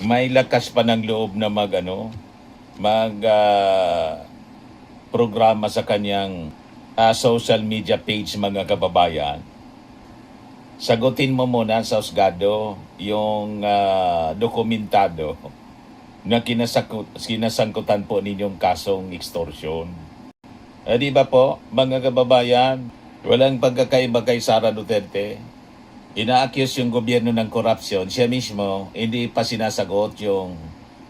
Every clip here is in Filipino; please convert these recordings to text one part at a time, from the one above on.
may lakas pa ng loob na programa sa kanyang social media page, mga kababayan. Sagutin mo muna sa husgado yung dokumentado na kinasangkutan po ninyong kasong extortion. Di ba po, mga kababayan, walang pagkakaiba kay Sara Duterte. Ina-accuse yung gobyerno ng korupsyon. Siya mismo, hindi pa sinasagot yung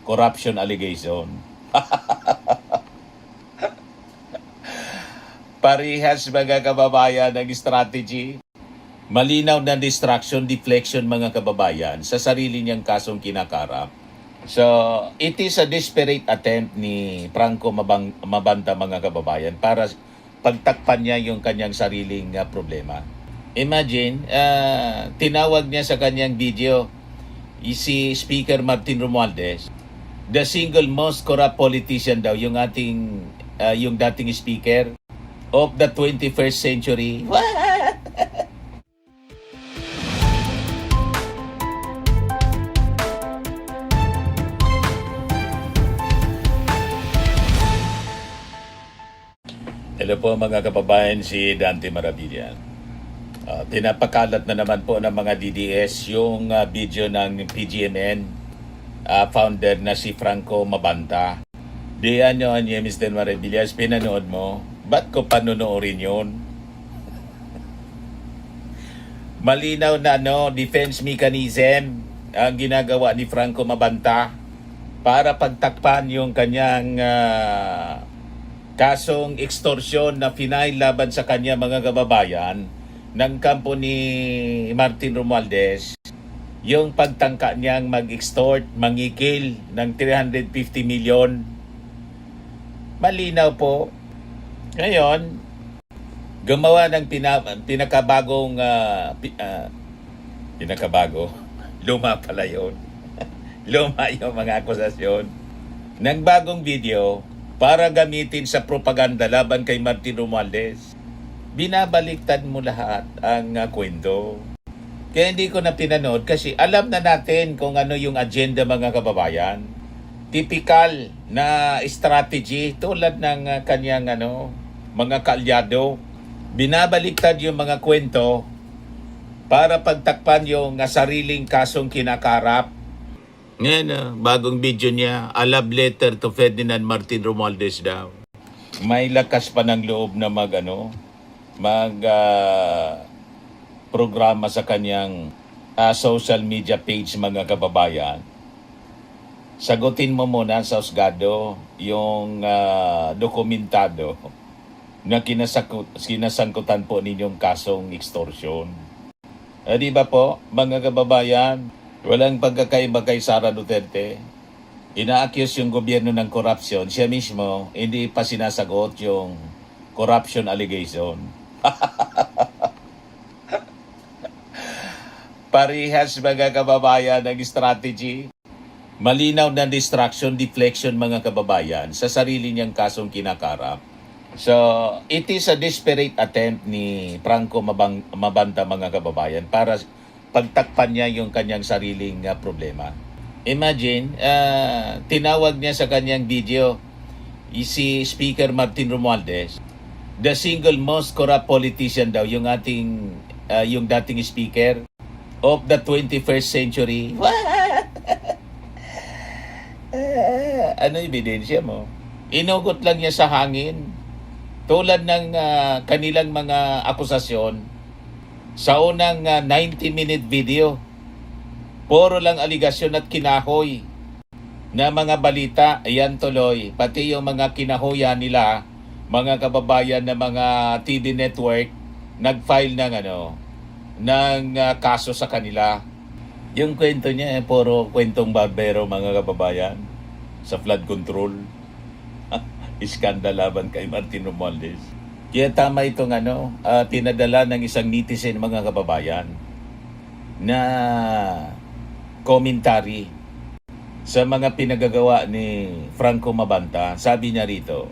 corruption allegation. Parehas, mga kababayan, ng strategy. Malinaw na distraction, deflection, mga kababayan, sa sarili niyang kasong kinakarap. So, it is a desperate attempt ni Franco Mabanta, mga kababayan, para pagtakpan niya yung kanyang sariling problema. Imagine, tinawag niya sa kanyang video si Speaker Martin Romualdez, the single most corrupt politician daw, yung dating speaker of the 21st century. Hello po, mga kababayan, si Dante Maravillan. Pinapakalat na naman po ng mga DDS yung video ng PGMN founder na si Franco Mabanta. Diyan yun, Mr. Maravillas, pinanood mo. Ba't ko panonoorin yun? Malinaw na defense mechanism ang ginagawa ni Franco Mabanta para pagtakpan yung kanyang kasong extortion na final laban sa kanya, mga kababayan, ng kampo ni Martin Romualdez, yung pagtangka niyang mag-extort, mangikil ng 350 million. Malinaw po. Ngayon, gumawa ng luma pala yun. Luma yung mga akusasyon ng bagong video para gamitin sa propaganda laban kay Martin Romualdez. Binabaliktad mo lahat ang kwento. Kaya hindi ko na pinanood kasi alam na natin kung ano yung agenda, mga kababayan. Typical na strategy tulad ng kanyang mga kaalyado. Binabaliktad yung mga kwento para pagtakpan yung sariling kasong kinakarap. Ngayon, bagong video niya, a love letter to Ferdinand Martin Romualdez daw. May lakas pa ng loob na programa sa kanyang social media page, mga kababayan. Sagutin mo muna sa husgado yung dokumentado na kinasangkutan po ninyong kasong extortion. Di ba po, mga kababayan, walang pagkakaiba kay Sara Duterte. Ina-accuse yung gobyerno ng korupsyon. Siya mismo, hindi pa sinasagot yung corruption allegation. Parehas, mga kababayan, ng strategy. Malinaw na distraction, deflection, mga kababayan, sa sarili niyang kasong kinakarap. So, it is a desperate attempt ni Franco Mabanta, mga kababayan, para pagtakpan niya yung kanyang sariling problema. Imagine, tinawag niya sa kanyang video si Speaker Martin Romualdez, the single most corrupt politician daw, yung dating speaker of the 21st century. Ano ebidensya mo? Inugot lang niya sa hangin. Tulad ng kanilang mga akusasyon sa unang 90-minute video. Puro lang aligasyon at kinahoy na mga balita. Ayan tuloy. Pati yung mga kinahoyan nila, mga kababayan na mga TV network, nag-file ng kaso sa kanila. Yung kwento niya, puro kwentong barbero, mga kababayan, sa flood control. Iskandal laban kay Martin Romualdez. Kaya tama itong tinadala ng isang netizen, mga kababayan, na commentary sa mga pinagagawa ni Franco Mabanta. Sabi niya rito,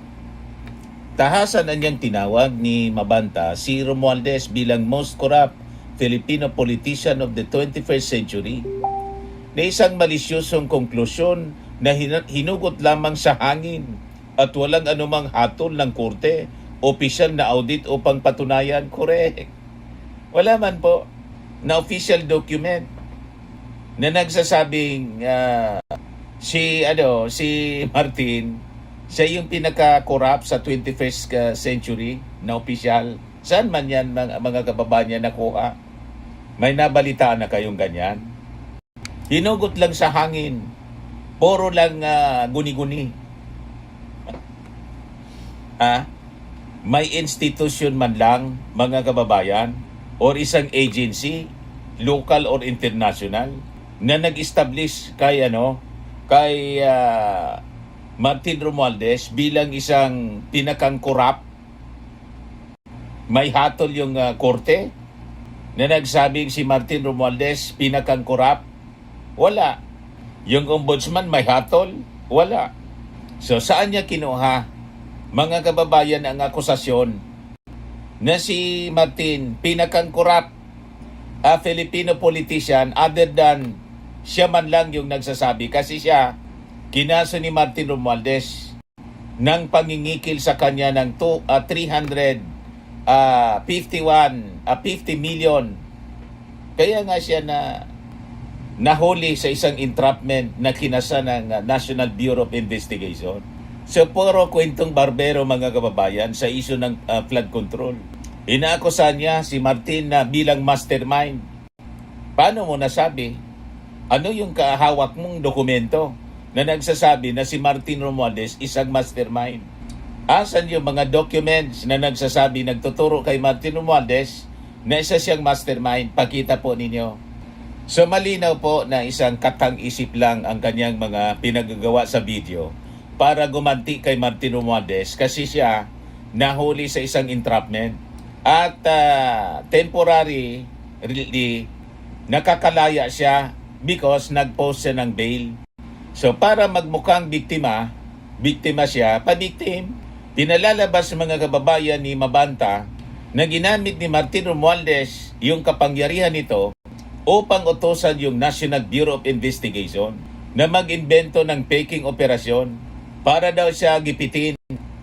tahasan na niyang tinawag ni Mabanta si Romualdez bilang most corrupt Filipino politician of the 21st century. na isang malisyosong konklusyon na hinugot lamang sa hangin at walang anumang hatol ng korte, opisyal na audit upang patunayan. Correct. Wala man po na official document na nagsasabing si Martin siya yung pinaka-corrupt sa 21st century na opisyal. Saan man yan mga kababayan nakuha? May nabalitaan na kayong ganyan? Hinugot lang sa hangin. Puro lang guni-guni. May institution man lang, mga kababayan, or isang agency, local or international, na nag-establish kay Martin Romualdez bilang isang pinakang corrupt. May hatol yung korte na nagsabing si Martin Romualdez pinakang corrupt. Wala. Yung ombudsman may hatol? Wala. So saan niya kinuha, mga kababayan, ang akusasyon na si Martin pinakang corrupt Filipino politician, other than siya man lang yung nagsasabi? Kasi siya, kinaso ni Martin Romualdez ng pangingikil sa kanya ng 50 million. Kaya nga siya nahuli sa isang entrapment na kinasa ng National Bureau of Investigation. So puro kwentong barbero, mga kababayan, sa issue ng flood control. Inaakusan niya si Martin na bilang mastermind. Paano mo nasabi? Ano yung kahawak mong dokumento na nagsasabi na si Martin Romualdez isang mastermind? Asan yung mga documents na nagsasabi, nagtuturo kay Martin Romualdez na isa siyang mastermind? Pakita po ninyo. So malinaw po na isang katang-isip lang ang kanyang mga pinagagawa sa video para gumanti kay Martin Romualdez kasi siya nahuli sa isang entrapment at temporary really nakakalaya siya because nag-post siya ng bail. So para magmukhang biktima siya, pa-victim. Pinalalabas mga kababayan ni Mabanta na ginamit ni Martin Romualdez yung kapangyarihan nito upang utusan yung National Bureau of Investigation na mag-invento ng faking operasyon para daw siya gipitin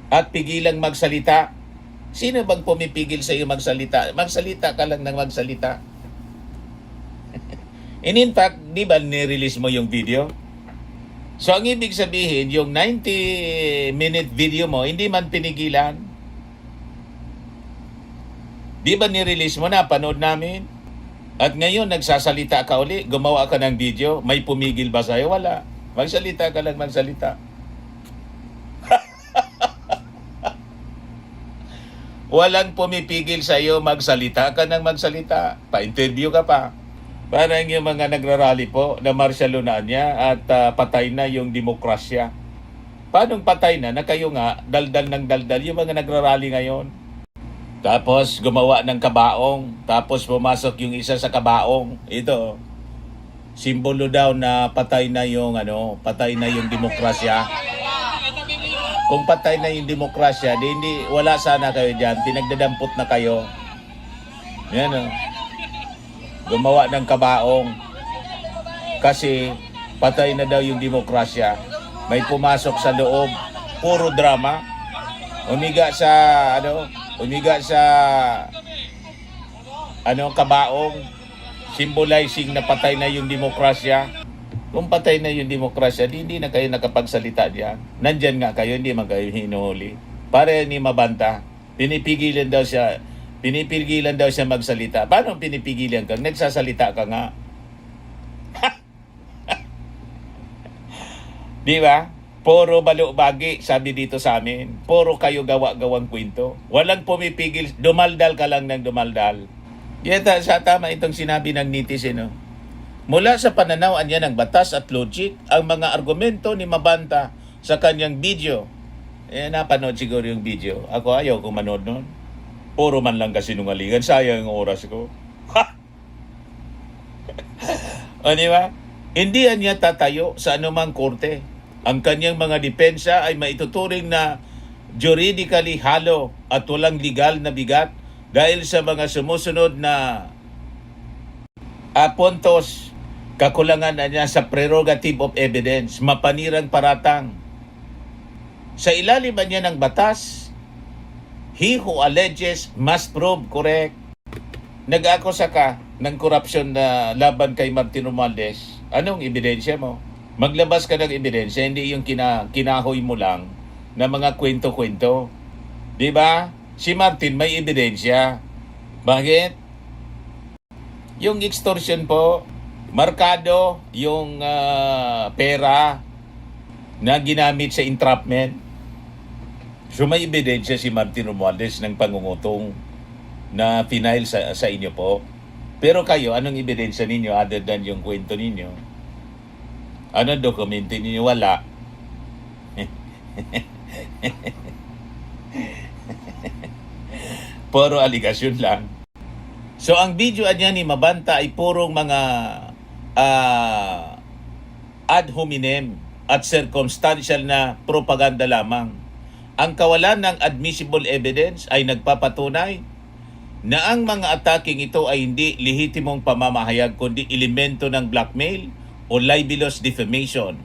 at pigilang magsalita. Sino bang pumipigil sa iyo magsalita? Magsalita ka lang ng magsalita. And in fact, di ba nirelease mo yung video? So ang ibig sabihin, yung 90-minute video mo, hindi man pinigilan. Di ba nirelease mo na, panood namin? At ngayon, nagsasalita ka uli, gumawa ka ng video, may pumigil ba sa'yo? Wala. Magsalita ka lang, magsalita. Walang pumipigil sa'yo, magsalita ka ng magsalita. Pa-interview ka pa. Parang yung mga nagrarally po na martial law na niya at patay na yung demokrasya. Paano patay na? Na kayo nga, daldal ng daldal yung mga nagrarally ngayon. Tapos gumawa ng kabaong, tapos pumasok yung isa sa kabaong. Ito, simbolo daw na patay na yung demokrasya. Kung patay na yung demokrasya, di hindi wala sana kayo diyan, pinagdadampot na kayo. Yan o. Gumawa ng kabaong kasi patay na daw yung demokrasya. May pumasok sa loob, puro drama. Umiga sa kabaong, symbolizing na patay na yung demokrasya. Kung patay na yung demokrasya, hindi na kayo nakapagsalita diyan. Nandyan nga kayo, hindi man kayo hinuhuli. Para ni Mabanta, pinipigilan daw siya magsalita. Paano pinipigilan ka? Nagsasalita ka nga. Di ba? Puro balubagi, sabi dito sa amin. Puro kayo gawa-gawang kwento. Walang pumipigil. Dumaldal ka lang ng dumaldal. Kaya sa tama itong sinabi ng netizen. No? Mula sa pananawan niya ng batas at logic, ang mga argumento ni Mabanta sa kanyang video. Napanood siguro yung video. Ako ayaw kong manood nun. Puro man lang kasi nungalingan. Sayang ang oras ko. O di ba? Hindi niya tatayo sa anumang korte. Ang kanyang mga depensa ay maituturing na juridically hollow at walang legal na bigat dahil sa mga sumusunod na puntos Kakulangan na niya sa prerogative of evidence, mapanirang paratang. Sa ilalim ba niya ng batas, he who alleges must prove, correct? Nag-akusa ka ng korupsyon na laban kay Martin Romualdez, anong ebidensya mo? Maglabas ka ng ebidensya, hindi yung kinahoy mo lang na mga kwento-kwento. Di ba? Si Martin may ebidensya. Bakit? Yung extortion po, markado yung pera na ginamit sa entrapment. So may ebidensya si Martin Romualdez ng pangungutong na final sa inyo po. Pero kayo, anong ebidensya ninyo other than yung kwento ninyo? Anong dokumento ninyo? Wala. Puro aligasyon lang. So ang video niya ni Mabanta ay purong mga ad hominem at circumstantial na propaganda lamang. Ang kawalan ng admissible evidence ay nagpapatunay na ang mga ataking ito ay hindi lehitimong pamamahayag kundi elemento ng blackmail o libelous defamation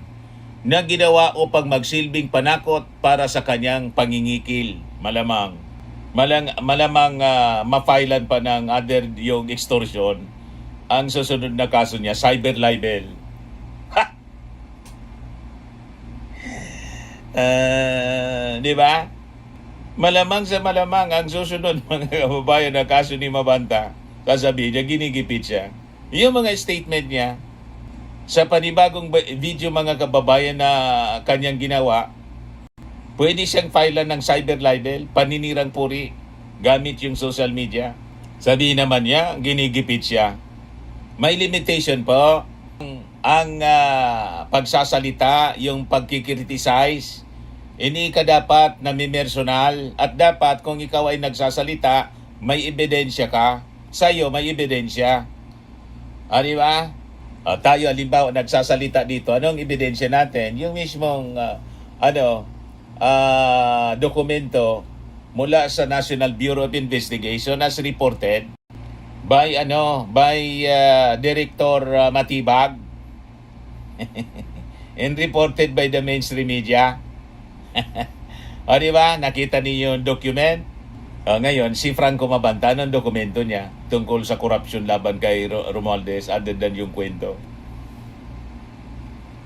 na ginawa upang magsilbing panakot para sa kanyang pangingikil. Malamang mafailan pa ng other yung extortion. Ang susunod na kaso niya, cyber libel. Di ba? Malamang sa malamang ang susunod mga kababayan na kaso ni Mabanta, sasabihin niya, ginigipit siya. Yung mga statement niya, sa panibagong video mga kababayan na kanyang ginawa, pwede siyang filean ng cyber libel, paninirang puri, gamit yung social media. Sabihin naman niya, ginigipit siya. May limitation po. Ang pagsasalita, yung pagkikriticize, hindi ka dapat namimersonal at dapat kung ikaw ay nagsasalita, may ebidensya ka. Sa'yo, may ebidensya. Di ba? Tayo, halimbawa, nagsasalita dito. Anong ebidensya natin? Yung mismong, dokumento mula sa National Bureau of Investigation as reported by Director Matibag and reported by the mainstream media. Di ba? Nakita niyo yung document? Ngayon, si Franco Mabanta, ng dokumento niya tungkol sa corruption laban kay Romualdez other than yung kwento.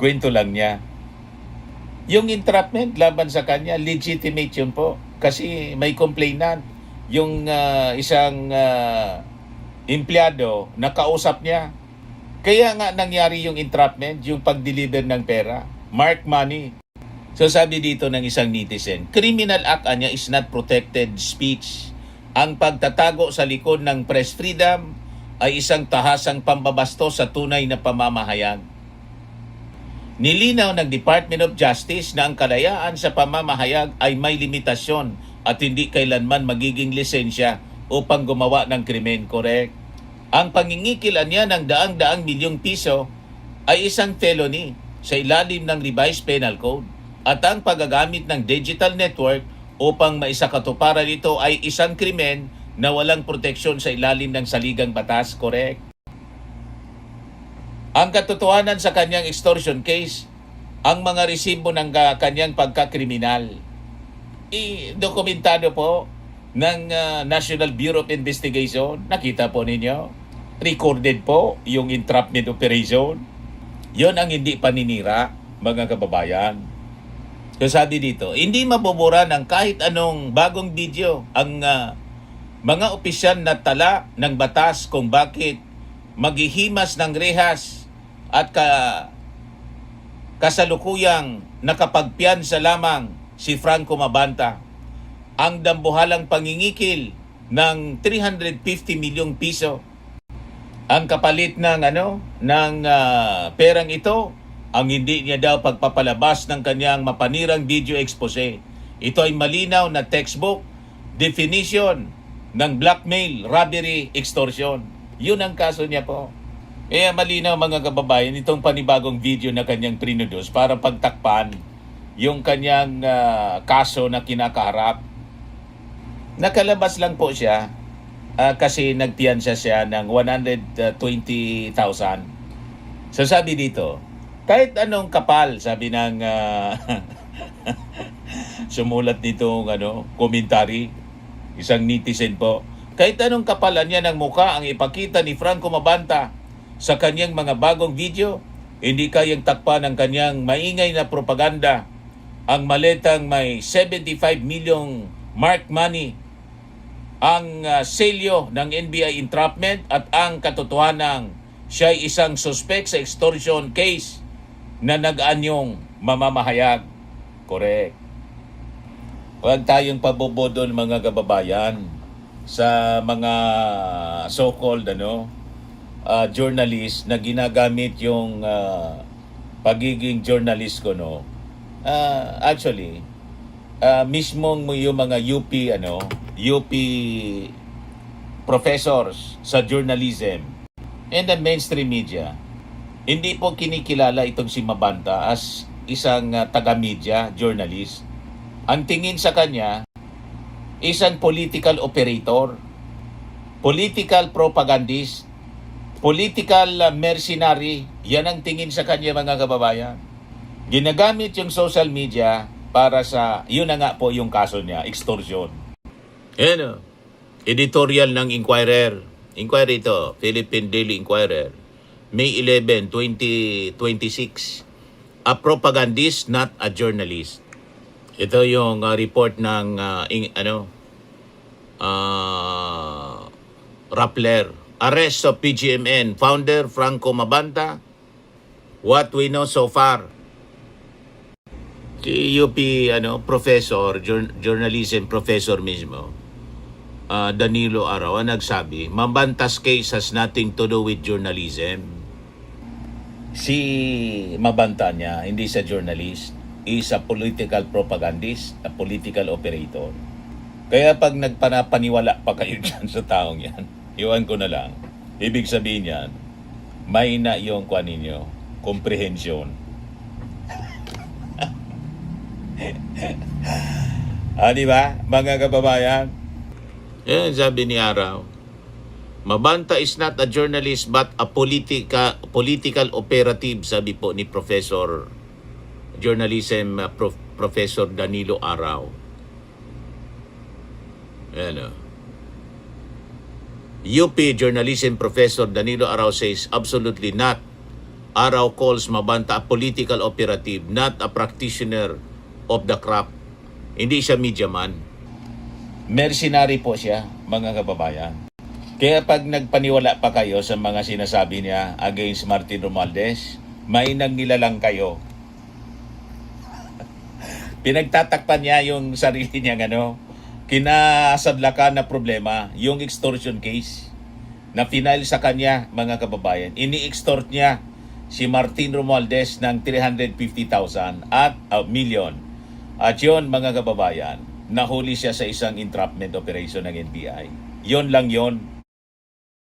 Kwento lang niya. Yung entrapment laban sa kanya, legitimate yun po. Kasi may complainant. Yung isang empleyado na kausap niya. Kaya nga nangyari yung entrapment, yung pag-deliver ng pera. Mark money. So sabi dito ng isang netizen, criminal act niya is not protected speech. Ang pagtatago sa likod ng press freedom ay isang tahasang pambabastos sa tunay na pamamahayag. Nilinaw ng Department of Justice na ang kalayaan sa pamamahayag ay may limitasyon at hindi kailanman magiging lisensya upang gumawa ng krimen, correct? Ang pangingikilan niya ng daang-daang milyong piso ay isang felony sa ilalim ng Revised Penal Code. At ang paggagamit ng digital network upang maisakatuparan ito ay isang krimen na walang proteksyon sa ilalim ng saligang batas, correct? Ang katotohanan sa kanyang extortion case, ang mga resibo ng kanyang pagkakriminal. Dokumentado po ng National Bureau of Investigation. Nakita po ninyo. Recorded po yung entrapment operation. Yon ang hindi paninira, mga kababayan. So sabi dito, hindi mabubura ng kahit anong bagong video ang mga opisyal na tala ng batas kung bakit maghihimas ng rehas at kasalukuyang nakapagpiyansa lamang si Franco Mabanta. Ang dambuhalang pangingikil ng 350 milyong piso. Ang kapalit ng perang ito, ang hindi niya daw pagpapalabas ng kanyang mapanirang video expose. Ito ay malinaw na textbook definition ng blackmail, robbery, extortion. Yun ang kaso niya po. Kaya malinaw mga kababayan, itong panibagong video na kanyang prinudos para pagtakpan yung kanyang kaso na kinakaharap. Nakalabas lang po siya kasi nagpiyansa siya ng 120,000 So sabi dito, kahit anong kapal, sabi ng sumulat nitong commentary, isang netizen po, kahit anong kapalan niya ng mukha ang ipakita ni Franco Mabanta sa kanyang mga bagong video, hindi kayang takpan ng kanyang maingay na propaganda. Ang maletang may 75 milyong mark money, ang selyo ng NBI entrapment at ang katotohanang siya ay isang suspect sa extortion case na nag-anyong mamamahayag. Correct. Huwag tayong pabobodol mga kababayan sa mga so-called journalist na ginagamit yung pagiging journalist ko actually mismong yung mga UP professors sa journalism and the mainstream media, hindi po kinikilala itong si Mabanta as isang taga-media journalist. Ang tingin sa kanya, isang political operator, political propagandist, political mercenary. Yan ang tingin sa kanya mga kababayan. Ginagamit yung social media para sa, yun na nga po yung kaso niya, extortion. Yan editorial ng Inquirer. Inquirer ito, Philippine Daily Inquirer. May 11, 2026. A propagandist, not a journalist. Ito yung report ng Rappler. Arrest of PGMN founder Franco Mabanta. What we know so far. Si UP professor, journalism professor mismo, Danilo Araw, nagsabi, Mabanta's case has nothing to do with journalism. Si Mabanta niya, hindi sa journalist, is a political propagandist, a political operator. Kaya pag nagpanapaniwala pa kayo dyan sa taong yan, iwan ko na lang. Ibig sabihin yan, may na yung kwan ninyo, comprehension. Di ba, mga kababayan? Yan, sabi ni Araw. Mabanta is not a journalist but a political operative, sabi po ni Professor Journalism Professor Danilo Araw. Ano? UP Journalism Professor Danilo Araw says absolutely not. Araw calls Mabanta a political operative, not a practitioner of the craft. Hindi siya media man. Mercenary po siya, mga kababayan. Kaya pag nagpaniwala pa kayo sa mga sinasabi niya against Martin Romualdez, may nagnilalang kayo. Pinagtatakpan niya yung sarili niya kinasadlakan na problema, yung extortion case na final sa kanya, mga kababayan. Ini-extort niya si Martin Romualdez ng 350,000 at million. At yun, mga kababayan, nahuli siya sa isang entrapment operation ng NBI. Yon lang yon.